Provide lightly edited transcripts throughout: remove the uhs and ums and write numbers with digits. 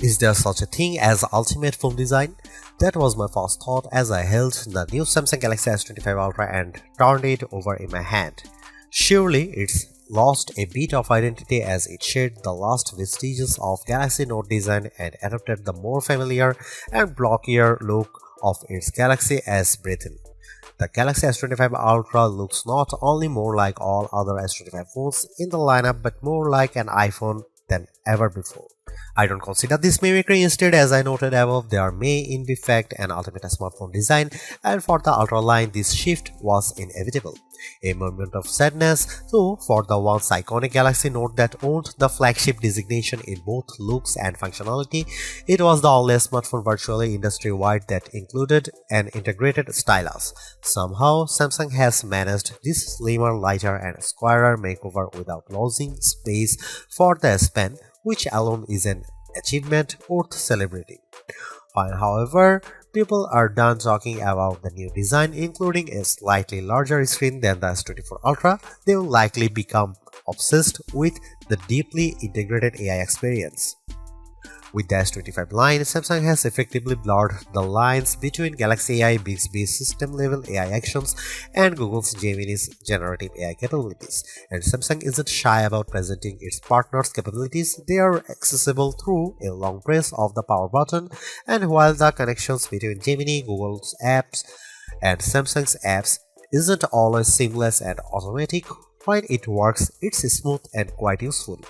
Is there such a thing as ultimate phone design? That was my first thought as I held the new Samsung Galaxy S25 Ultra and turned it over in my hand. Surely it's lost a bit of identity as it shed the last vestiges of Galaxy Note design and adopted the more familiar and blockier look of its Galaxy S breathing. The Galaxy S25 Ultra looks not only more like all other S25 phones in the lineup but more like an iPhone than ever before. I don't consider this mimicry. Instead, as I noted above, there may in fact an ultimate smartphone design, and for the Ultra line this shift was inevitable. A moment of sadness, though, for the once iconic Galaxy Note that owned the flagship designation in both looks and functionality. It was the only smartphone virtually industry-wide that included an integrated stylus. Somehow, Samsung has managed this slimmer, lighter and squarer makeover without losing space for the S Pen, which alone is an achievement worth celebrating. However, people are done talking about the new design, including a slightly larger screen than the S24 Ultra. They will likely become obsessed with the deeply integrated AI experience. With the S25 line, Samsung has effectively blurred the lines between Galaxy AI Bixby's system-level AI actions and Google's Gemini's generative AI capabilities. And Samsung isn't shy about presenting its partners' capabilities. They are accessible through a long press of the power button, and while the connections between Gemini, Google's apps, and Samsung's apps isn't always seamless and automatic, when it works, it's smooth and quite useful.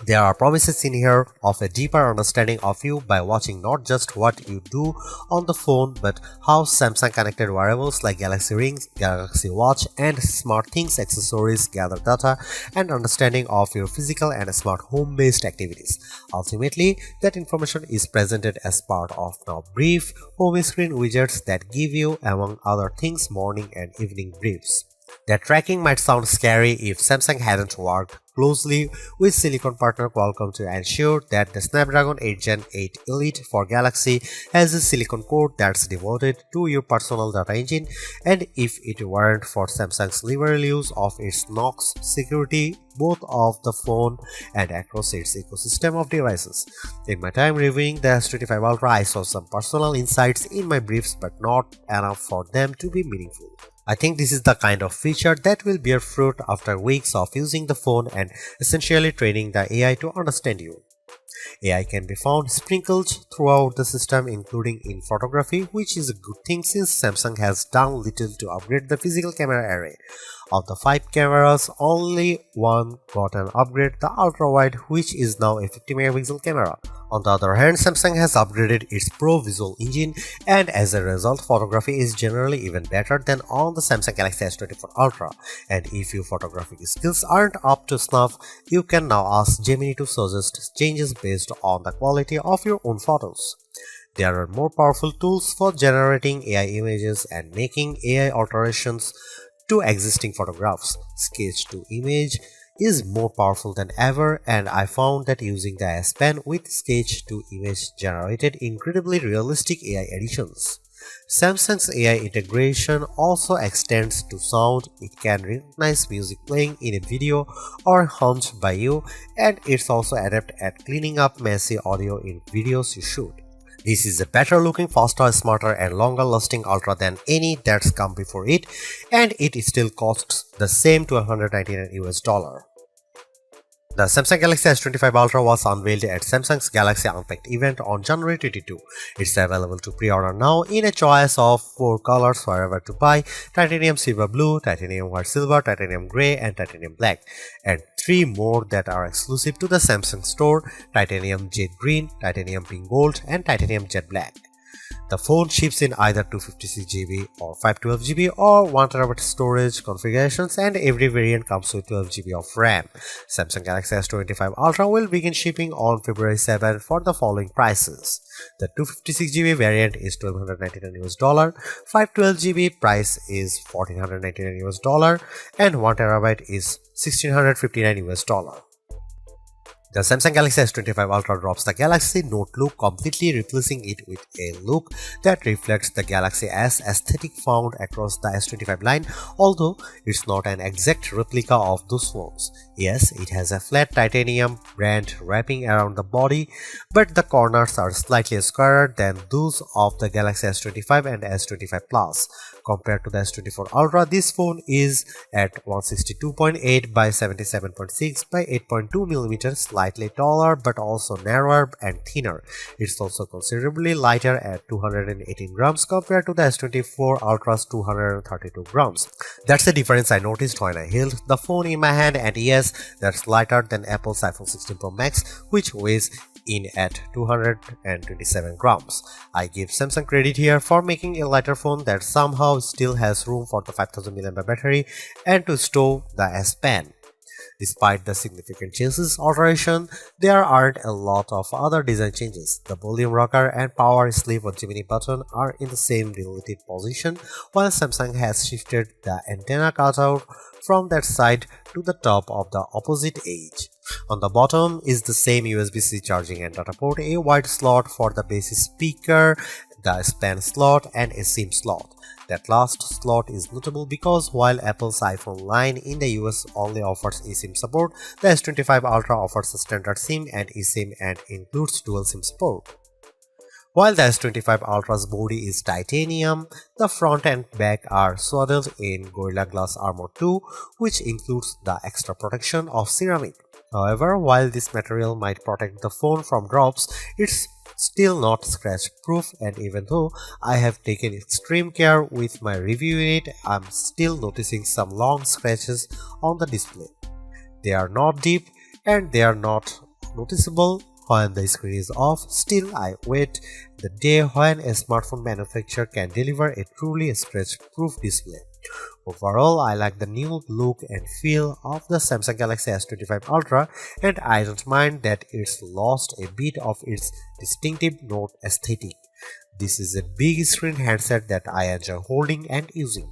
There are promises in here of a deeper understanding of you by watching not just what you do on the phone but how Samsung connected wearables like Galaxy Rings, Galaxy Watch and SmartThings accessories gather data and understanding of your physical and smart home-based activities. Ultimately, that information is presented as part of now brief home screen widgets that give you, among other things, morning and evening briefs. That tracking might sound scary if Samsung hadn't worked closely with silicon partner Qualcomm to ensure that the Snapdragon 8 Gen 8 Elite for Galaxy has a silicon core that's devoted to your personal data engine, and if it weren't for Samsung's liberal use of its Knox security both of the phone and across its ecosystem of devices. In my time reviewing the S25 Ultra, I saw some personal insights in my briefs but not enough for them to be meaningful. I think this is the kind of feature that will bear fruit after weeks of using the phone and essentially training the AI to understand you. AI can be found sprinkled throughout the system, including in photography, which is a good thing since Samsung has done little to upgrade the physical camera array. Of the 5 cameras, only one got an upgrade, the ultra-wide, which is now a 50-megapixel camera. On the other hand, Samsung has upgraded its Pro Visual engine, and as a result, photography is generally even better than on the Samsung Galaxy S24 Ultra. And if your photographic skills aren't up to snuff, you can now ask Gemini to suggest changes based on the quality of your own photos. There are more powerful tools for generating AI images and making AI alterations to existing photographs. Sketch to image is more powerful than ever, and I found that using the S Pen with sketch to image generated incredibly realistic AI editions. Samsung's AI integration also extends to sound. It can recognize music playing in a video or hummed by you, and it's also adept at cleaning up messy audio in videos you shoot. This is a better looking, faster, smarter and longer lasting Ultra than any that's come before it, and it still costs the same $199 US. The Samsung Galaxy S25 Ultra was unveiled at Samsung's Galaxy Unpacked event on January 22. It's available to pre-order now in a choice of 4 colors wherever to buy: titanium silver blue, titanium white silver, titanium grey and titanium black, and 3 more that are exclusive to the Samsung store: titanium jet green, titanium pink gold and titanium jet black. The phone ships in either 256GB or 512GB or 1TB storage configurations, and every variant comes with 12GB of RAM. Samsung Galaxy S25 Ultra will begin shipping on February 7 for the following prices. The 256GB variant is $1,299 US, 512GB price is $1,499 US, and 1TB is $1,659 US. The Samsung Galaxy S25 Ultra drops the Galaxy Note look, completely replacing it with a look that reflects the Galaxy S aesthetic found across the S25 line, although it's not an exact replica of those phones. Yes, it has a flat titanium band wrapping around the body, but the corners are slightly squarer than those of the Galaxy S25 and S25 Plus. Compared to the S24 Ultra, this phone is at 162.8 by 77.6 by 8.2mm, slightly taller but also narrower and thinner. It's also considerably lighter at 218 grams compared to the S24 Ultra's 232 grams. That's the difference I noticed when I held the phone in my hand, and yes, that's lighter than Apple's iPhone 16 Pro Max, which weighs in at 227 grams. I give Samsung credit here for making a lighter phone that somehow still has room for the 5000 mAh battery and to stow the S Pen. Despite the significant changes alteration, there aren't a lot of other design changes. The volume rocker and power sleeve or Gemini button are in the same relative position, while Samsung has shifted the antenna cutout from that side to the top of the opposite edge. On the bottom is the same USB-C charging and data port, a wide slot for the base speaker, the S Pen slot, and a SIM slot. That last slot is notable because while Apple's iPhone line in the US only offers eSIM support, the S25 Ultra offers a standard SIM and eSIM and includes dual SIM support. While the S25 Ultra's body is titanium, the front and back are swaddled in Gorilla Glass Armor 2, which includes the extra protection of ceramic. However, while this material might protect the phone from drops, it's still not scratch proof, and even though I have taken extreme care with my review unit, I'm still noticing some long scratches on the display. They are not deep and they are not noticeable when the screen is off. Still, I wait the day when a smartphone manufacturer can deliver a truly scratch-proof display. Overall, I like the new look and feel of the Samsung Galaxy S25 Ultra, and I don't mind that it's lost a bit of its distinctive Note aesthetic. This is a big screen handset that I enjoy holding and using.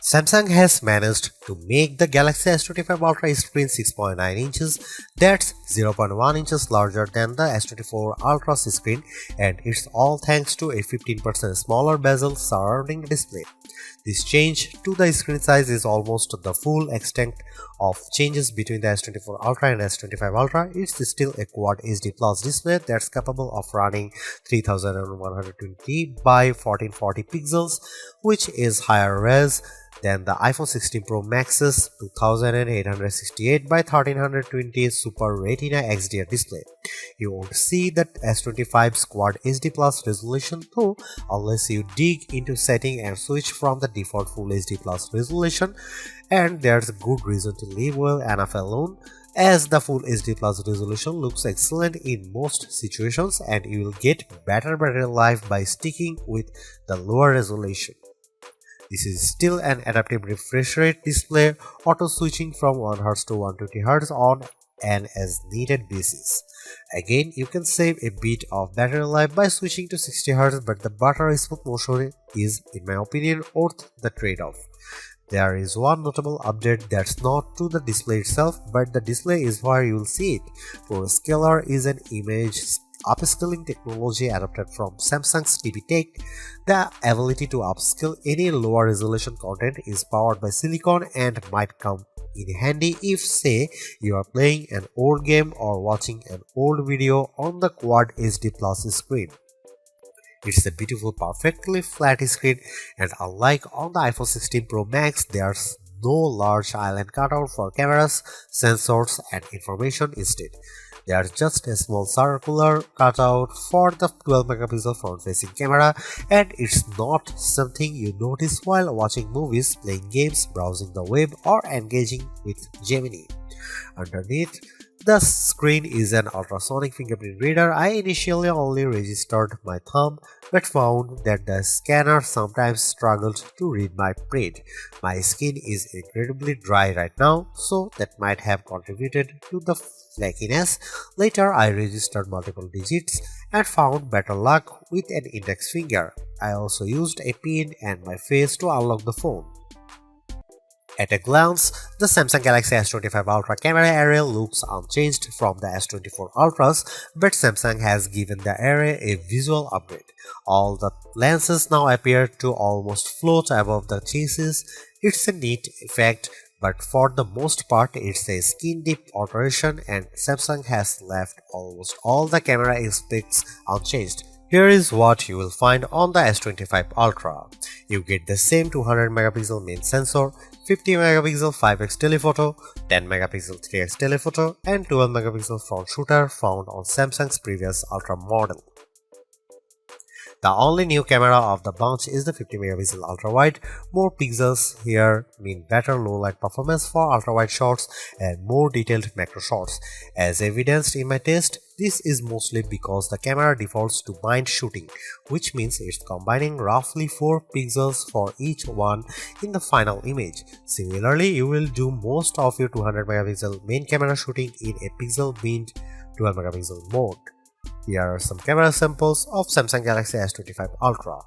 Samsung has managed to make the Galaxy S25 Ultra screen 6.9 inches, that's 0.1 inches larger than the S24 Ultra's screen, and it's all thanks to a 15% smaller bezel surrounding the display. This change to the screen size is almost the full extent of changes between the S24 Ultra and S25 Ultra. It's still a Quad HD Plus display that's capable of running 3120 by 1440 pixels, which is higher res than the iPhone 16 Pro Max's 2868 by 1320 Super Retina XDR display. You won't see that S25's Quad HD Plus resolution though unless you dig into setting and switch from the default Full HD Plus resolution, and there's a good reason to leave well enough alone, as the Full HD Plus resolution looks excellent in most situations and you will get better battery life by sticking with the lower resolution. This is still an adaptive refresh rate display, auto switching from 1Hz to 120Hz on an as needed basis. Again, you can save a bit of battery life by switching to 60Hz, but the battery smooth motion is, in my opinion, worth the trade-off. There is one notable update that's not to the display itself, but the display is where you will see it. ProScaler is an image upscaling technology adapted from Samsung's TV Tech. The ability to upscale any lower resolution content is powered by silicon and might come in handy if, say, you are playing an old game or watching an old video on the Quad HD Plus screen. It's a beautiful, perfectly flat screen, and unlike on the iPhone 16 Pro Max, there's no large island cutout for cameras, sensors, and information. Instead, there's just a small circular cutout for the 12-megapixel front-facing camera, and it's not something you notice while watching movies, playing games, browsing the web, or engaging with Gemini. Underneath the screen is an ultrasonic fingerprint reader. I initially only registered my thumb, but found that the scanner sometimes struggled to read my print. My skin is incredibly dry right now, so that might have contributed to the flakiness. Later, I registered multiple digits and found better luck with an index finger. I also used a pin and my face to unlock the phone. At a glance, the Samsung Galaxy S25 Ultra camera array looks unchanged from the S24 Ultras, but Samsung has given the array a visual upgrade. All the lenses now appear to almost float above the chassis. It's a neat effect, but for the most part it's a skin-deep alteration, and Samsung has left almost all the camera aspects unchanged. Here is what you will find on the S25 Ultra. You get the same 200 megapixel main sensor, 50 megapixel 5x telephoto, 10 megapixel 3x telephoto, and 12 megapixel front shooter found on Samsung's previous Ultra model. The only new camera of the bunch is the 50 megapixel ultra wide. More pixels here mean better low light performance for ultra wide shots and more detailed macro shots. As evidenced in my test, this is mostly because the camera defaults to bind shooting, which means it's combining roughly 4 pixels for each one in the final image. Similarly, you will do most of your 200 megapixel main camera shooting in a pixel binned 12 megapixel mode. Here are some camera samples of Samsung Galaxy S25 Ultra.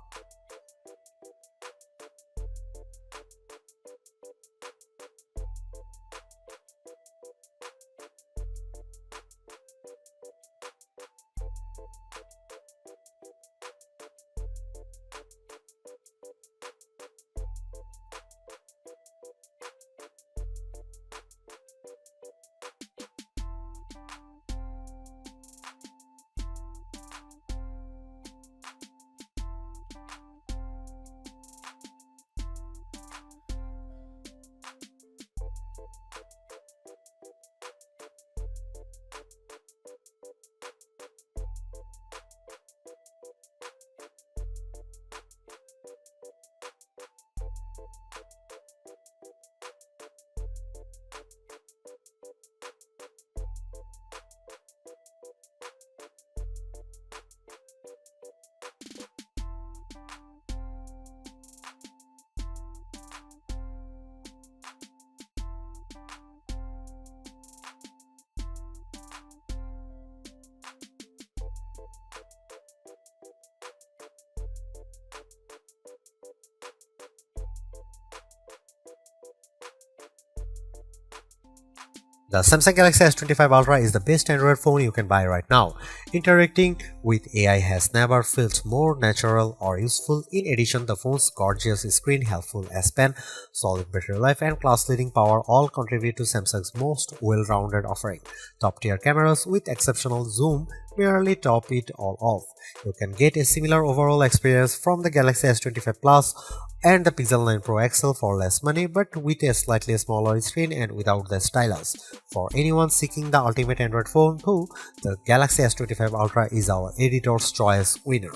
The Samsung Galaxy S25 Ultra is the best Android phone you can buy right now. Interacting with AI has never felt more natural or useful. In addition, the phone's gorgeous screen, helpful S Pen, solid battery life, and class-leading power all contribute to Samsung's most well-rounded offering. Top-tier cameras with exceptional zoom merely top it all off. You can get a similar overall experience from the Galaxy S25 Plus and the Pixel 9 Pro XL for less money, but with a slightly smaller screen and without the stylus. For anyone seeking the ultimate Android phone too, the Galaxy S25 Ultra is our editor's choice winner.